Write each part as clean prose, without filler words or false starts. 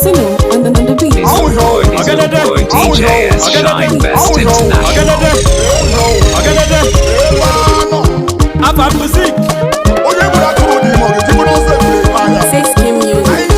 Sino on the beat. This boy DJ has Shine Best International. Ava music. Sex game music.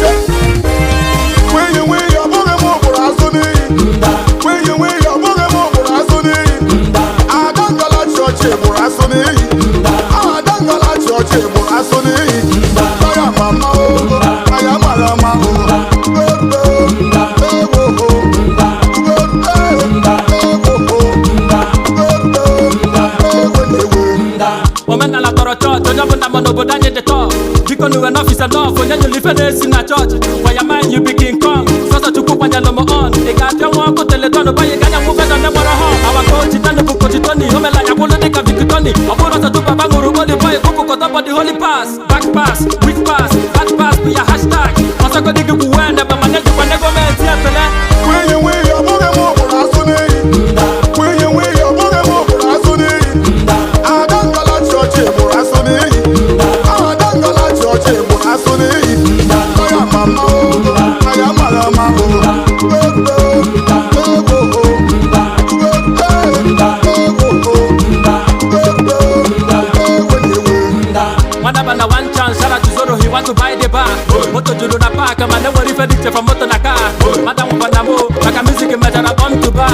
Obodo anyị dị tọọ biko nu enough is enough onye nyere ife na-esi na chọọchị for your mind you be King Kong sọsọ chukwu kwanyelụ m on ị ga-apịa nwa ọkụ teletonu banye ga anya nwụfe nọ nwere họn awa kochitani bụ kochitoni o mela anya gwụlụ dịka vikitoni ọ bụrụ ọsọ tupu baba ṅụrụ holy boy kpụkụkọta bọdị holy pass back pass quick pass hard pass bụ ya hashtag ọsọgodi gị kwuwe ndebe mana ejikwa ndị gọọmenti efele to buy the bar. Moto julu na park, man never refer from moto na car. Madam Panamo, like a music measure I want to bar.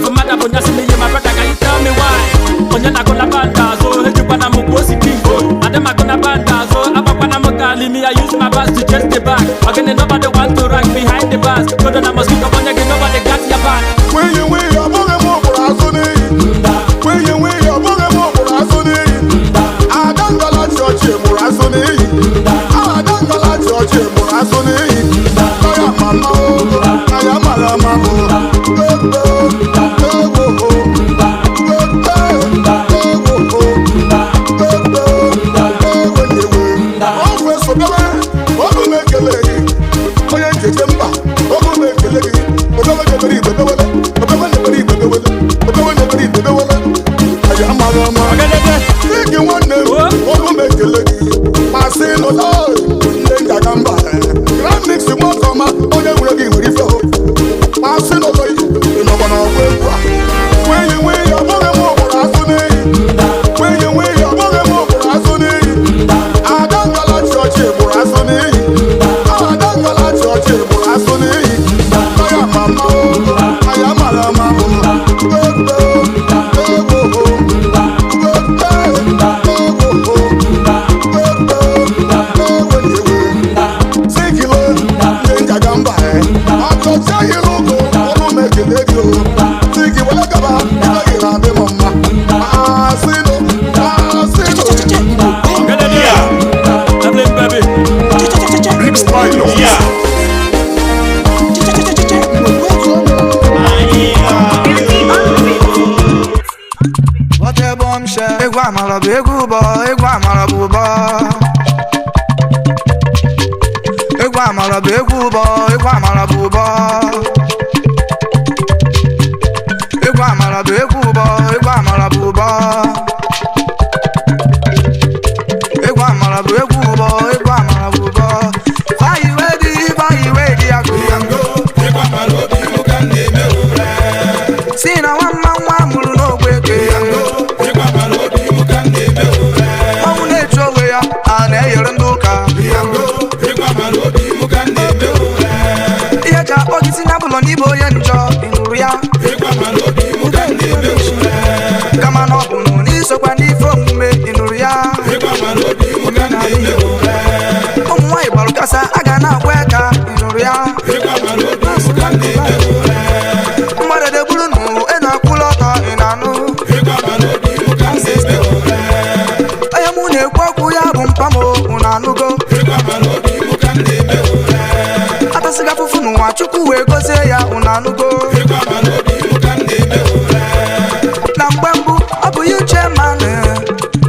For Madam Bunyasi, my brother, can you tell me why? When you're not gonna banda, so hit you Panamo Bossy King. And then I'm gonna banda, so I'm a Panamo Kali, me, I use my bars to chase the back. Again, nobody want to rank behind the bars. Go to the mosquito, but nobody got your back. When you wear your booger more for Asuni, when you wear your booger more for Asuni, I don't go like your chip for Asuni.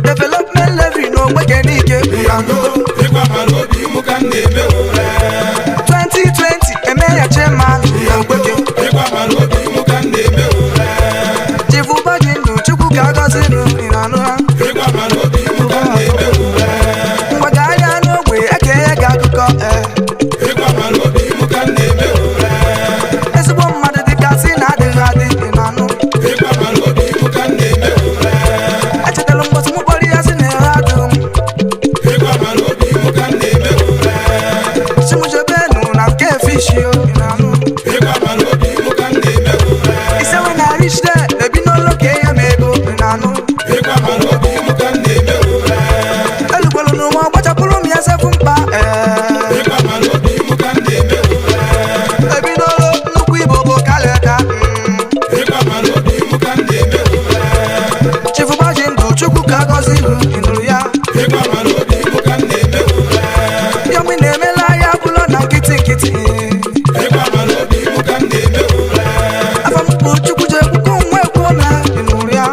Development level no make any. ntị afọ m bụ chukwu je kwuko nwa ekwu na dị n'ụrụ ya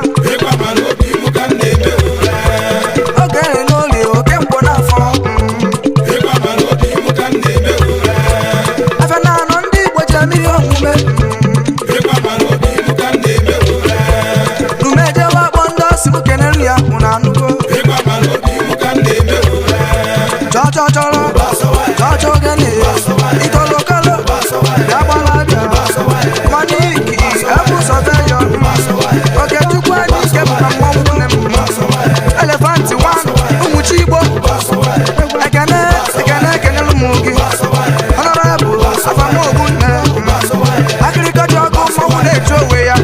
oge n'oli oke mkpọ n'afọ afọ na-anọ ndị Igbo ji eme ihe omume rumejewa akpọ ndị ọsị m kenelu ya mụ na anụgo chọchọ ogene itolokolo bịa gbala bịa maniki ebu sọveyo okechukwu anyị ike bụ na mmọnwụ nne m elefanti wan ụmụchi Igbo ekenelu m gị ọnọrọbụ afamogbu nne akịrịkọ ji ọkụ mmọnwụ na-eji onwe ya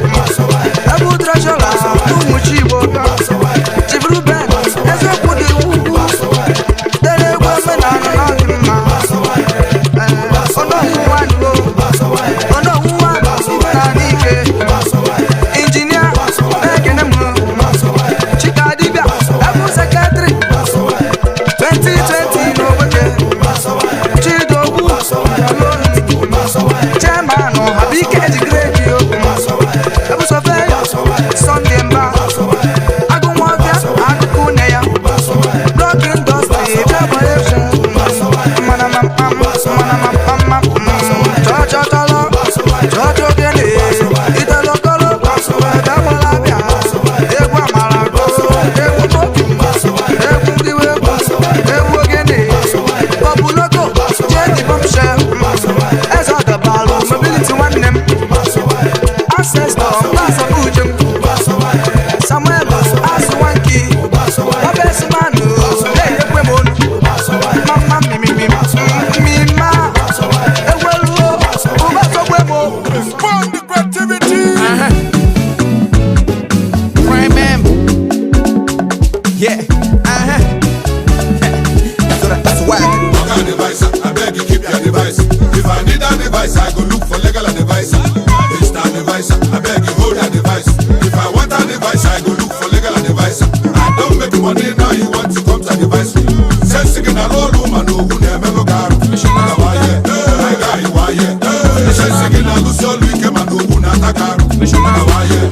ebu treshọra ụmụchi Igbo chiburu ben eziokwu dị ugwu dere egwu omenala n'ọdị mma ọnọwụwa na n'ike injinia na-ekene m chika dibịa ebu sekretịrị 2020 n'obodo chidogbu chairman ọhabike ejigiredi ebu sọfeyo Sunday mba agụnwọbịa akụkụ nne ya blọk indọstrị preparation chọchọ ogene itolokolo dagbọlabịa egwu amarago egwu mobi egwu ndiwe egwu ogene bọbuloko jedi bọmshe eze ọdabalụ mobility nwanne m ancestor mgbasabụ Samuel Aswanki Obesimanu na-enyekwe m olu mama mima ewelu ụbasogwe m Respond the creativity. Prime yeah, that's why. Organ device, I beg you keep your device. If I need a device, I go look for legal device. Instant device, I beg you hold a device. If I want a device, I go look for legal device. I don't make money now, you want to come to device. Say signal all woman who never go car. Why yeah? Say signal who so weak man who not a car. Why yeah?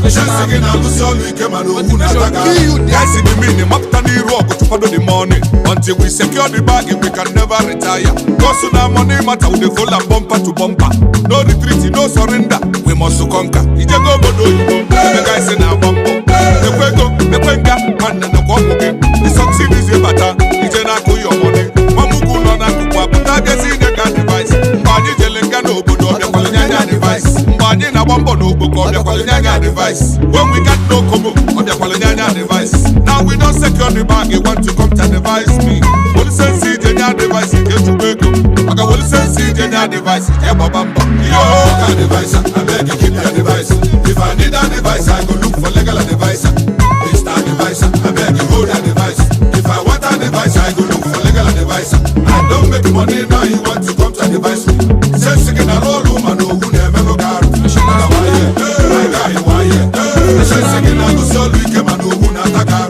Say signal who so weak man who not a car. Guys in the meaning, after the rock to follow the money. Until we secure the bag, we can never retire. Cause now money matter with the full and bumper to bumper. No retreat, no surrender. We must conquer. Ije go bodo you. The guys in our bumper. The kwenga, man and the kwambuke. The succeed is a matter. Ije na ko your money. Mamugu no na tukwa. Puta gesi the gun device. Mbani jelenga no bodo. The kwalinyanya device. Mbani na bumper no boko. The kwalinyanya device. When we got no kobo. The kwalinyanya device. Now we don't secure the bag. You want to come to device me. What is sense in device? Get to wake up. I got what is sense in device. Yeah, babamba. Yo, got device. I beg you keep your device. If I need a device, I go look for legal device. Instant device. I beg you hold a device. If I want a device, I go look for legal device. I don't make money now. You want to come to device me. Say signal all woman who never go car. Why yeah? Say signal who so weak man who not a car.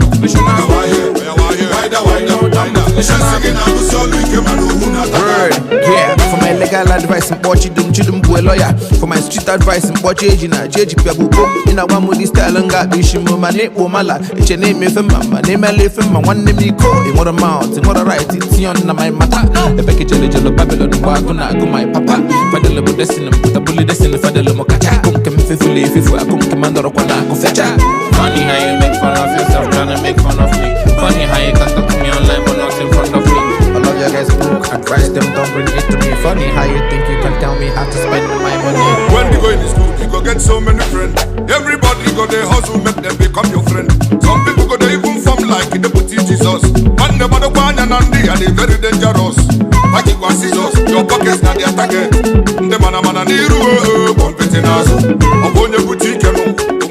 Yeah, for my legal advice and watch it, don't you a lawyer. For my street advice and watch age in a JG Piabu. In a one with this style and got Bishimo, my name, Mala. It's your name, if my name, I live in my one name, Nico. In what amount, in what I write, it's on my matter. The package of the Babylon, Wagona, go my papa. Fadel Destiny, put a bullet destiny for the Lomocacha. Come faithfully if I come commander of Quanaco Fetcha. Funny how you make fun of yourself, trying to make fun of me. Funny how you can't talk to me online but not in front of me. All of your guys broke, advise them, don't bring it to me. Funny how you think you can tell me how to spend my money. When you go in school, you go get so many friends. Everybody go there hustle, make them become your friend. Some people go there even form like in the booty Jesus. And the mother one and Andy and they very dangerous. Like it was scissors, your pockets not the attacker. The man niru, competing us. Upon your boutique,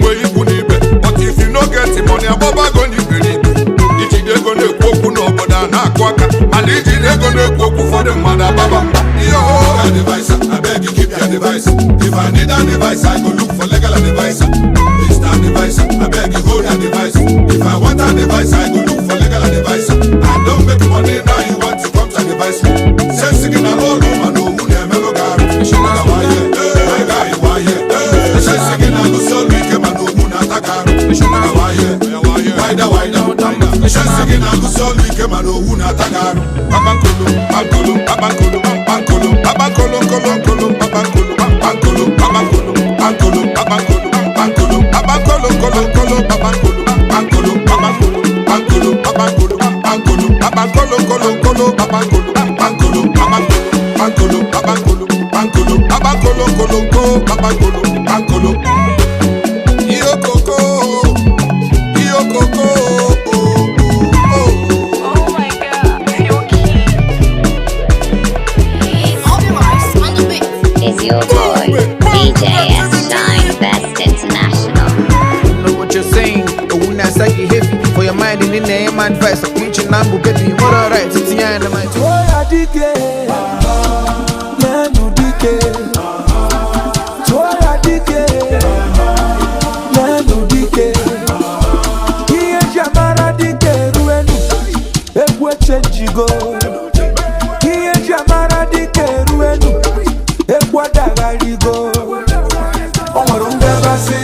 where you put it. But if you no get the money, Baba go you believe. They're gonna cook no but na kwaka. And they're gonna cook for the mother Baba. Yo, device, I beg you keep your device. If I need a device, I go look for legal device. Instant device, I beg you hold a device. If I want a device, I go look for legal device. I don't make money now, you want to come to device. Say ike mana owu na-ata gị arụ babankolo bankolo babankolo bankolo babankolo nkolo nkolo babankolo bankolo babankolo bankolo babankolo bankolo babankolo nkolo nkolo babankolo bankolo babankolo bankolo babankolo bankolo babankolo nkolo nkolo babankolo bankolo babankolo babankolo babankolo babankolo nkolo nkolo babankolo bankolo iyo koko Is your boy DJ S9 Best International? You know what you're saying? But when I say you heavy for your mind and in the aim advice, I'm preaching number baby. What alright? It's the end of my Go. Kiye jamara dike ruenu ekwada garigo. Onwarunga basi,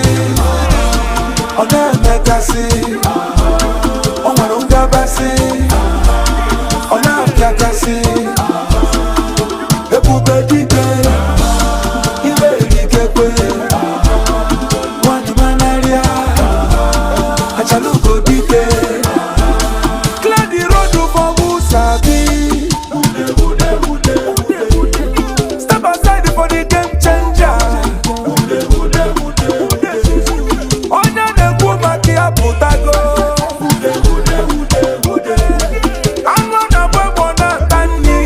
ona mekasi. Onwarunga basi, ona piakasi. Ebube dike, iwe dike kwe. Wani manaria, achaluko dike. Step aside for the game changer. Onya neku makia putago. Amo na bwebo na tani.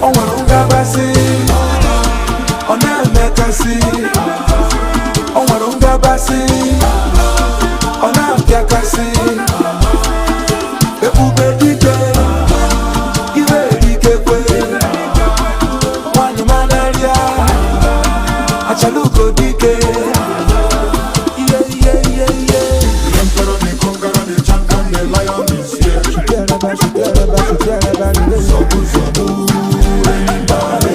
Onwarunga basi, ona mekasi. Onwarunga basi, ona mpiakasi. Ebube dike, iwe dike kwe. Wanu manaria, achaluko dike. The emperor, the conqueror, the champion, the lion is here. Sobu, sobu, everybody.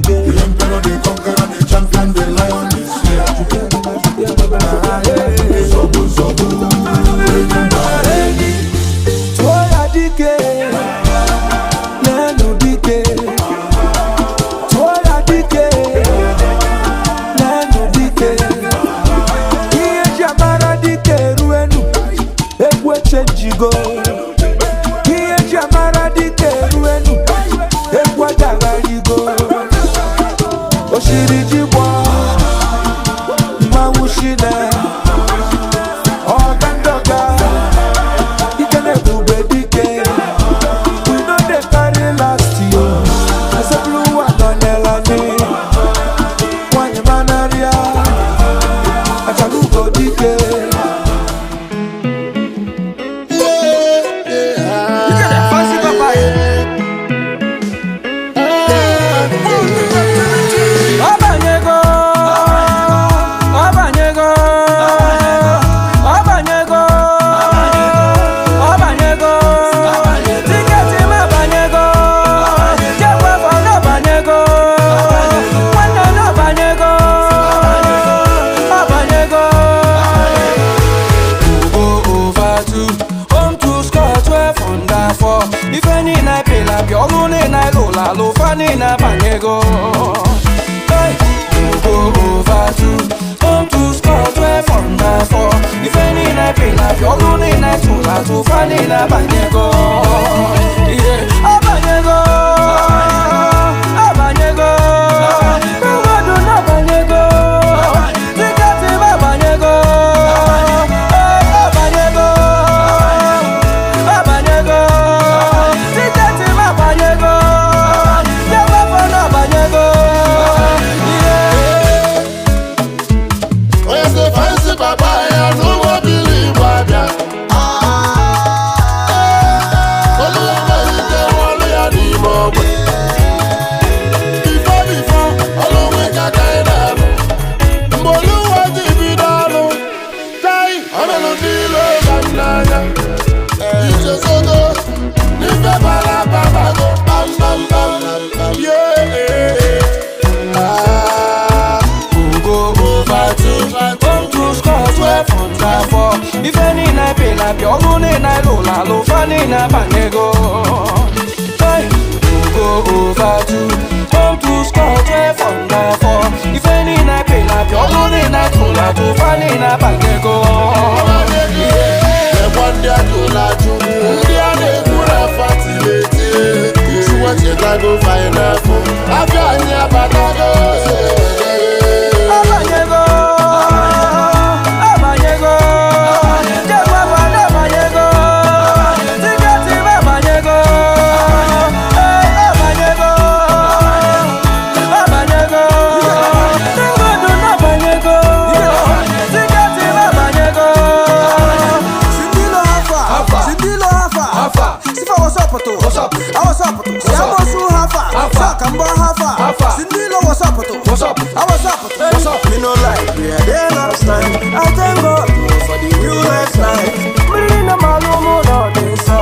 The emperor, the conqueror, the champion, the lion is here. Sobu, sobu. Toya dike, nenu dike. Toya dike, nenu dike. Iye jamara dike ruenu, ekwe chenjigo. Iye jamara dike ruenu, ekwe dagarigo. Oshiri jibwa, mawushine. Nina Banyego. Hey, go over to home to score 12 under 4. If any night pay up, you're running night to find in a Banyego. Yeah, a Banyego. A Banyego. No, do not Banyego. Take out the Banyego. A Banyego. A Banyego. Take out the Banyego. Where's the fancy papaya? No more believe what ya. Funny na lola lo, funny na banego. Hey, go over to home to score 12 under 4. If any na pay na pure, funny na lola to funny na banego. The one that lola to me, they put a fertility. You want to go find a phone? I got your batago. Me no like we are there last night. I thank God for the real last night. Me in the malumo no dey so.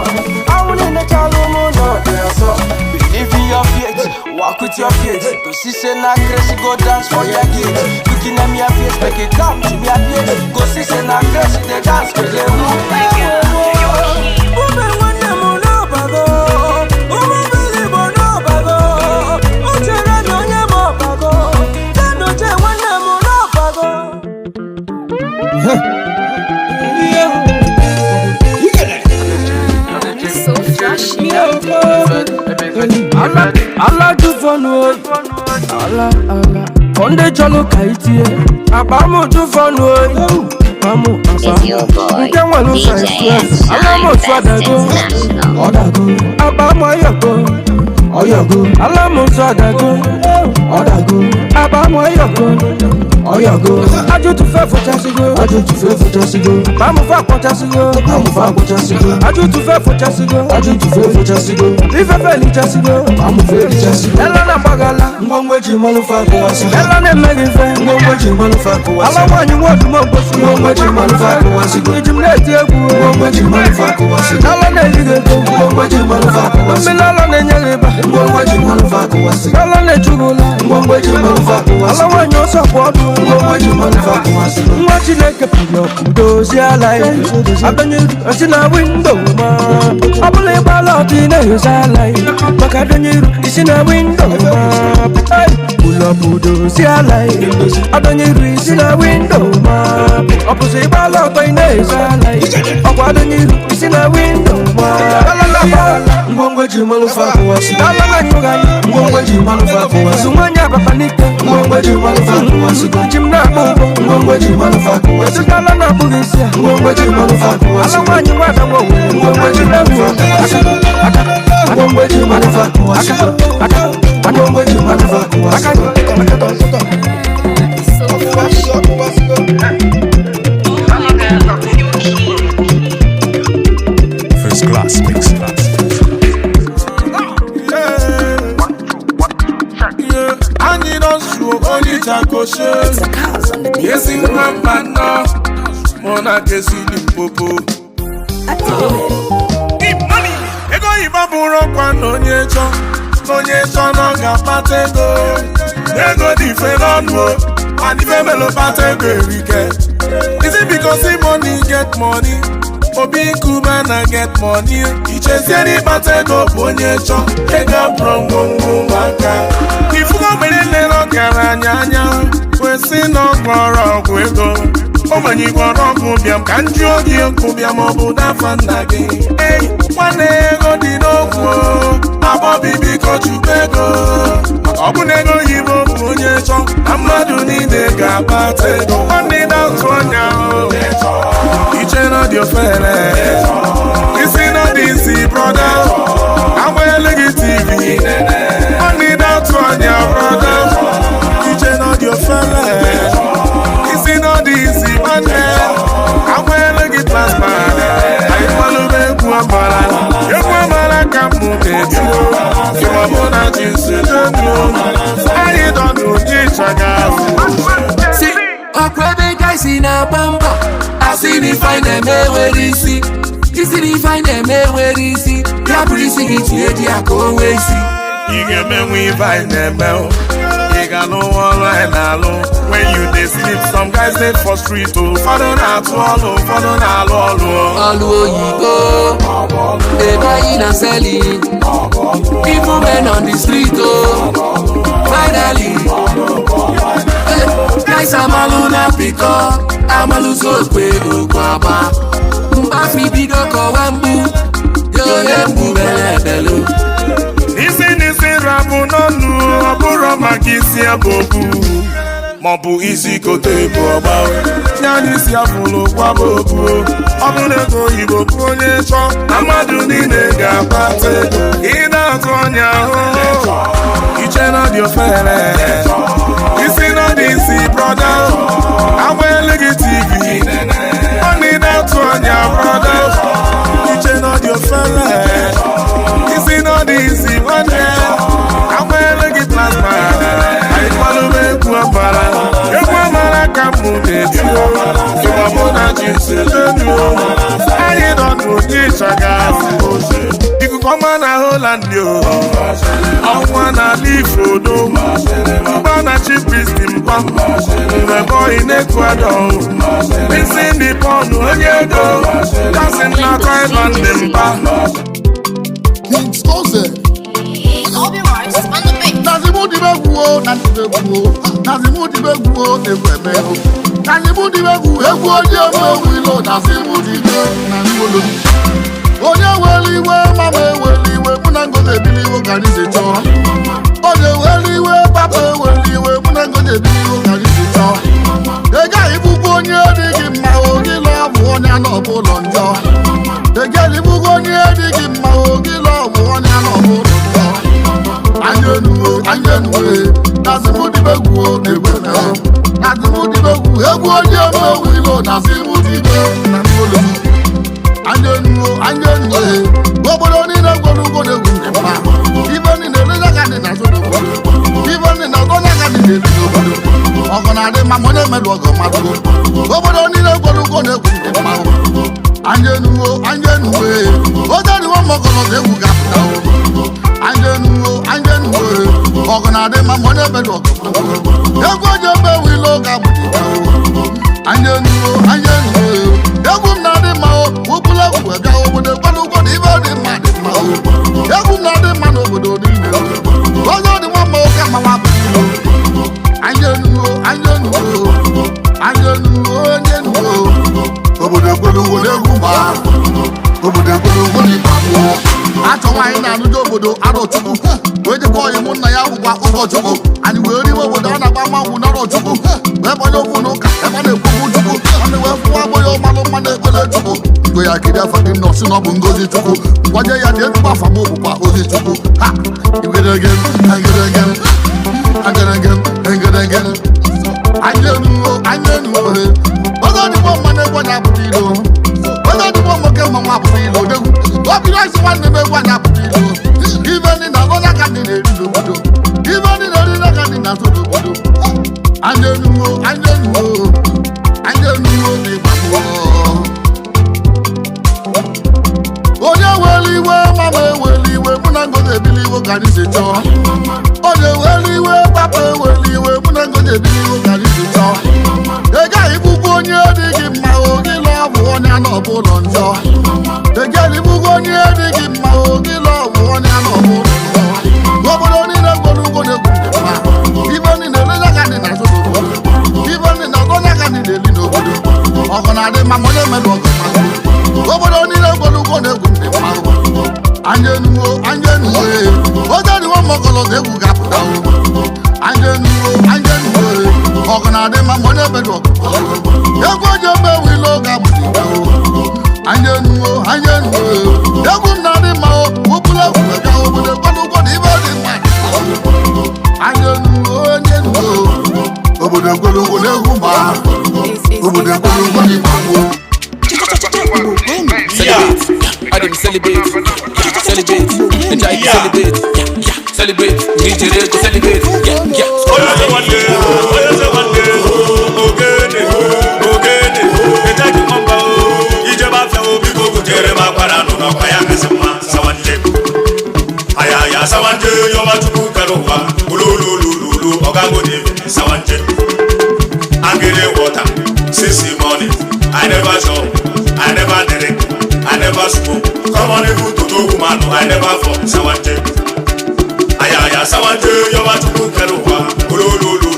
I want in the chalumo no dey so. Believe in your faith, walk with your faith. To see say na crazy, go dance for your gate. Looking at me a face, make it come to me a place. Go see say na crazy, they dance cause they move. So flashy. Allah do for no. Allah. Konde chalo kaiti. Abamo do for no. Amo Is your boy DJ S9 Best International. Abamo Oyogo. Alamo Sadago. Odago. Abamo Oyogo. Aju to fair for Chasigo. Bamu fa for Chasigo. Aju to fair for Chasigo. If a fairly Chasigo. Bamu fairly Chasigo. Ella Bagala. Ngongweji Manufaku. Ella Nemegife. Ngongweji Manufaku. Alawan you want to Mobosu. Ngongweji Manufaku. Jimneti Ebu. Ngongweji Manufaku. Ella Negigo. Ngongweji Manufaku. Milala Nenyeba. Ngongweji Manufaku. Ella Nejugula. Ngongweji Manufaku. Alawan you support. Ngongweji Manufaku. Watch it like a pillow. Dozy alive. I've been in a window. I believe a lot in a life. But I don't it's in a window. Pull up, dozy alive. I don't it's in a window. Opposite a lot in a life. I don't it's in a window. Ngongweji Manufaku. Ngongweji Manufaku. Sumanya Papanika. Ngongweji Manufaku. Jimna Bobo. Ngongweji Manufaku. Sukala na Bugisia. Ngongweji Manufaku. Alawanyi wada mwo. Ngongweji Manufaku. Ngongweji Manufaku. Ngongweji Manufaku. So flashy. First class mix. Anyị don't show only Chakoshe. Yes, in Rampana. Mona Kesi Limpopo. Money. Ego Ibaburo Kwano Nyecho. Nyecho no Gapatego. Ego di Fenonwo. And if Emelo Patego Rike. Is it because the money get money? Obi Kubana get money. Ichezi any Patego Bonyecho. Ega Brongo Maka. If you go believe no Caranyanya, we see no quarrel with go. Oh, when you go wrong, Kubiam, can't you give Kubiam or Buddha Fandagi? Hey, one ego di no go. Abobi because you bego. Obunego Yibo Punyecho. I'm not doing the Gapatego. One day that's one now. Each and all your friends. This is not easy, brother. I'm well TV. Only that's one, your brother. Teaching all your fellas. It's not easy, man. I'm well get last man. I follow me, Kuambala. You Kuambala can't move it. You are more than just a I don't know, See, a private guys in a bumper. I see the find them where they see. You see the find them where they see. Yeah, pretty sing it here, I go away see. You get me, we find them. You nigga no one line alone. When you dey sleep, some guys dey for street oh. Follow na to all, follow na all. Oluoyibo, they buying and selling. People men on the street oh. Finally, guys amalu na piko, amalu so kwe ukwaba. Mbafi bido kowambu, yo yembu bele belu. Nisi rabu nonu, aburo magisi abobu. Mabu isi kote bu oba. Nyani si afulo kwa bobu. Obune go ibo ponye cho. Amadu ni nega pate. Ina tonya ho. Iche na dio fere. Isi na disi brother. Awe legi TV. Oni na tonya brother. Iche na dio fere. Isi na disi brother. Awe legi plasma. I follow me kuambara. Ekwamara kamudetio. Ewamona jinselenio. I don't know this You could come on a Holland yo. I wanna leave for no. Bana cheap is in Pam. The boy in Ecuador. Missing the pond when you go. Dancing na Thailand in Pam. All be right on the beat. Nazimudi beguo, Nazimudi beguo, Ekwemeo. Nazimudi beguo, Ekwemeo, Wilo, Nazimudi beguo. Onye weliwe, mama weliwe, munango de biliwo kanisecho. Onye weliwe, papa weliwe, munango de biliwo kanisecho. Ega ibugo onye digi mma ogilo abu onye anọbụlọ njọ. Ega ibugo onye digi mma ogilo abu onye anọbụlọ njọ. Anyenuwe, Nazimudi beguo, Ekwemeo. Nazimudi beguo, egwu onye wilo, Nazimudi beguo. Anyenuwe, obodo niile gwọrụgwọ na-egwu ndị mma. Ibe niile eleghị na zodo. Ibe niile ọgọnya ga dị n'elu obodo. Ọgọ na-adị mma ma onye merụ ọgọ mmadụ. Obodo niile gwọrụgwọ na-egwu ndị mma. Anyenuwe, oge dịwa mọgọrọ ga-egwu ga-apụta. Anyenuwe, ọgọ na-adị mma ma onye merụ ọgọ mmadụ. Egwu onye ebe wilo ga-apụta. Anyenuwe, egwu m na-adị mma ụbụla egwu ega obodo gbalụgwọ na ibe dị mma dị mma egwu m na-adị mma n'obodo niile oge dị nwa mma oke amawa bụ ilo anyenuwo obodo egbolugwo na-egwu mgba obodo egbolugwo na ịgba mmụọ achọ nwaanyị na-anụdo obodo arọchukwu wee jekwa ọyị mụ nna ya bụkwa ụkọchukwu anyị wee riwe obodo a na-agba mmanwụ n'ọrọchukwu wee banye okwu n'ụka ebe a na-ekwukwu chukwu ọnụ wee fụwa agbụghị ọmalụ mmanụ ekpere chukwu mgbe ya kiri afọ gị nọsị na ọ bụ ngozi chukwu ngwaje ya dị ezigbo afa m bụkwa ozi chukwu ha igedege anyenuwo oge ọdịgbo mmanụ egwu anya apụta ilo oge ọdịgbo nwoke mmanwụ apụta ilo odegwu obido isi nwanne m egwu anya apụta ilo ibe ndị na ọgọnya ka ndị na-eri n'obodo ibe ndị na-eri n'aka ndị na-azụ n'obodo anyenuwo n'ịgba mmụọ onye weliwe mama eweliwe mụ na ngozi ebiliwo ka anyị si chọọ onye weliwe papa eweliwe mụ na ngozi ebiliwo ka anyị si chọọ ega igbugbo onye dịghị mma ogilo ọbụ onye anọbụlọ njọ ega igbugbo onye dịghị mma ogilo ọbụ onye anọbụlọ njọ obodo niile gwọrụgwọ na-egwu ndị mma ibe niile eleghị dị na azụ n'obodo ibe niile ọgọnya ga dị n'eli n'obodo ọgọ na-adị mma ma onye merụ ọgọ mmadụ obodo niile gwọrụgwọ na-egwu ndị mma anyenuwe oge dịwa mọgọlọ ga-egwu ga-apụta anyenuwe ọgụ na-adị mma ma onye merụ ọgọ egwu oji ebe wilo ga-apụta anyenuwe egwu m na-adị mma ụbụla egwu ga obodo gwọrụgwọ na ibe dị mma anyenuwe obodo gwọrụgwọ na-egwu mma obodo gwọrụgwọ na ịgba gboo I didn't celebrate, enjoy to celebrate, DJ to celebrate, Sawanje, Come on, if you to do woman, I never fall. Sawanje. Aya, Sawanje, you want to cook Keruwa. Lulu,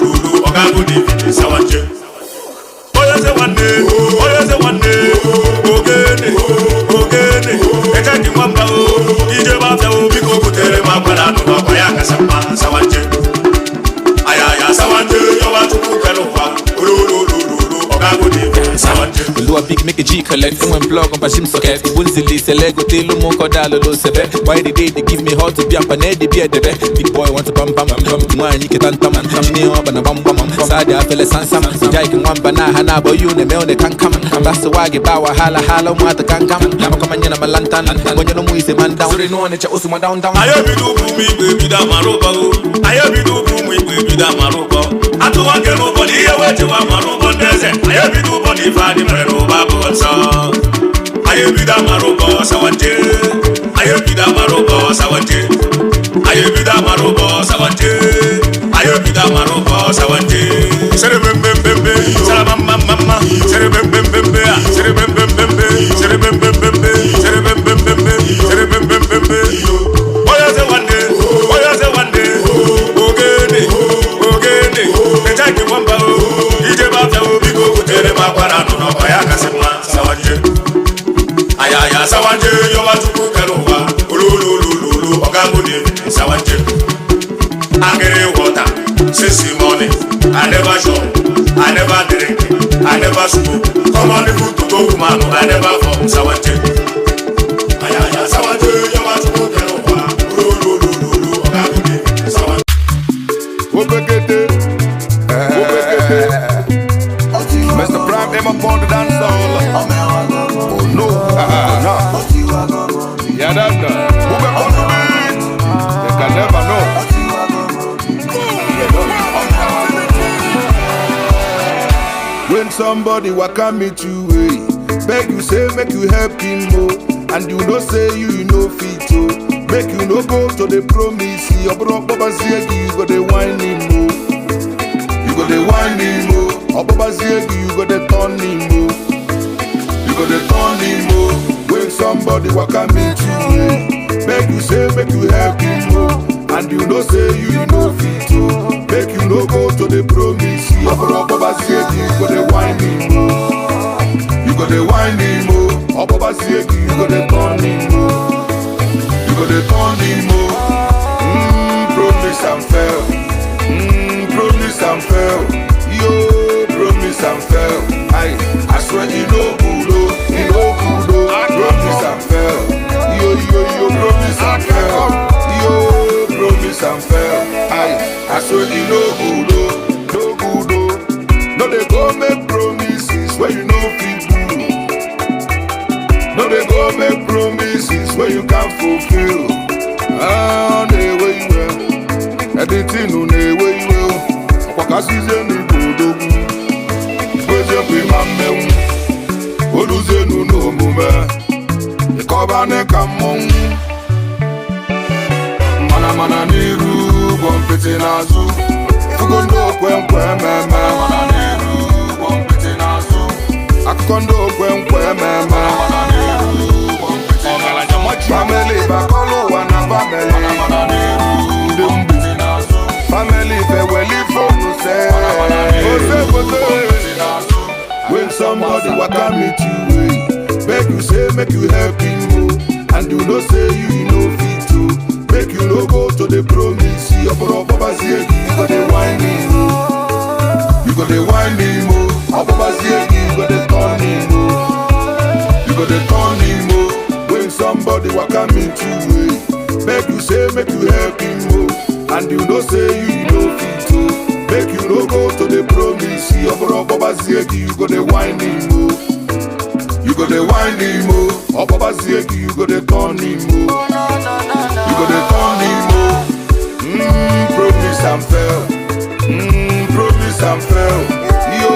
Ogago David, Sawanje. Oya say one day, Ogene, Ejaki Mwamba, DJ Bafia, Biko Kutere, Mapara, Papaya, Kasama, Sawanje. Aya, Sawanje, you want to cook Keruwa. Lulu, Ogago David, Sawanje. Lua big make a G collect when blog on Bashim Socket. Wunzili Selego Telu Moko Dalo Sebe. Why the day they give me how to be up and the beer the big boy want to bam bam bam. One you can tam me up and a bam bam. Sadi I feel a sansam. Jaikin one banana boy you ne me can come. That's the wagi bawa hala mwata can come. Now come and yana malantan. When you know we say man down. So they know that you also down. I have do me baby da maroba. I have do me baby da maroba. I don't want to go for the way to maroba desert. I have do body for the maroba so. I have da maroba sawante. I have da maroba sawante. I have da maroba sawante. I have da maroba sawante. Serebem mama. Oya say one day. Ogene. Ejaki Mwamba, DJ Bafia, Biko Kutere, Mapara, no Paya Kasema, Sawanje. Aya, Sawanje, you want to cook Keruwa. Lulu, Ogago David, Sawanje. I get water, sissy money. I never show, I never drink, I never smoke. Come on, the food to go, man, I never fall, Sawanje. Aya, Sawanje, you want to cook Keruwa. Lulu, Ogago David, Sawanje. Mr. Prime came up on the dance hall. Oh no, no. Yeah, that's done. Who back on the beat? They can never know. When somebody waka meet you, beg you say make you help him more, and you know say you know fit to. Make you no go to the promise. Your bro Baba Ziegi, you go the whine him more. You go the whine him more. Oh Baba Ziegi, you go the turn him more. You go the turn him more. When somebody waka meet you, beg you say make you help him more, and you know say you know fit to. Make you no go to the promise. Your bro Baba Ziegi, you go the whine him more. You go the whine him more. Oh Baba Ziegi, you go the turn him more. You go the turn him more. Promise and fail. Promise and fail. Yo, promise and fail. I swear you know good, you know good. Promise and fail. Yo, promise and fail. Yo, promise and fail. I swear you know good, no good. No, they go make promises where you know people. No, they go make promises where you can't fulfill. Ah, the way you will. Everything on the way you will. Wakasize ni bodogu. Kweze prima meu. Oluze nuno mume. Ikoba ne kamon. Mana niru. Bompete nazu. Fugondo kwenkwe meme. Mana niru. Bompete nazu. Akondo kwenkwe meme. Mana niru. Family bakolo wana family. Family fe weli fonu se. When somebody waka meet you, beg you say make you help him more, and you know say you know fit to. Make you no go to the promise. Your bro Baba Ziegi, you go the whine him more. You go the whine him more. Oh Baba Ziegi, you go the turn him more. You go the turn him more. When somebody waka meet you, beg you say make you help him more, and you know say you know fit to. Make you no go to the promise. Your bro Baba Ziegi, you go the whine him more. You go the whine him more. Oh Baba Ziegi, you go the turn him more. You go the turn him more. Promise and fail. Promise and fail. Yo,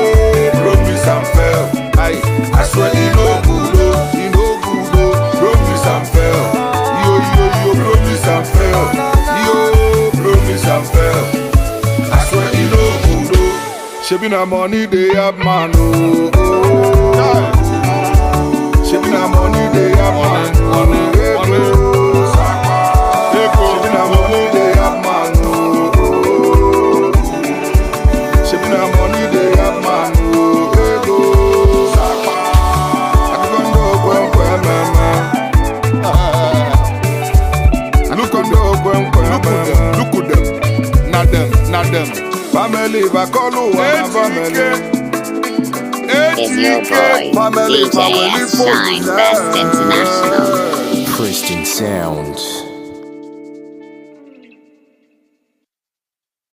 promise and fail. I swear you know good, you know good. Promise and fail. Yo, promise and fail. Yo, promise and fail. I swear you know good. She be na money they have man. She be na money. they have money. Shebi na money they have man. Shebi na money they have man. Look at them. Not them. Family, I call you one family. Is your boy DJ S Shine Best International. Christian Sounds.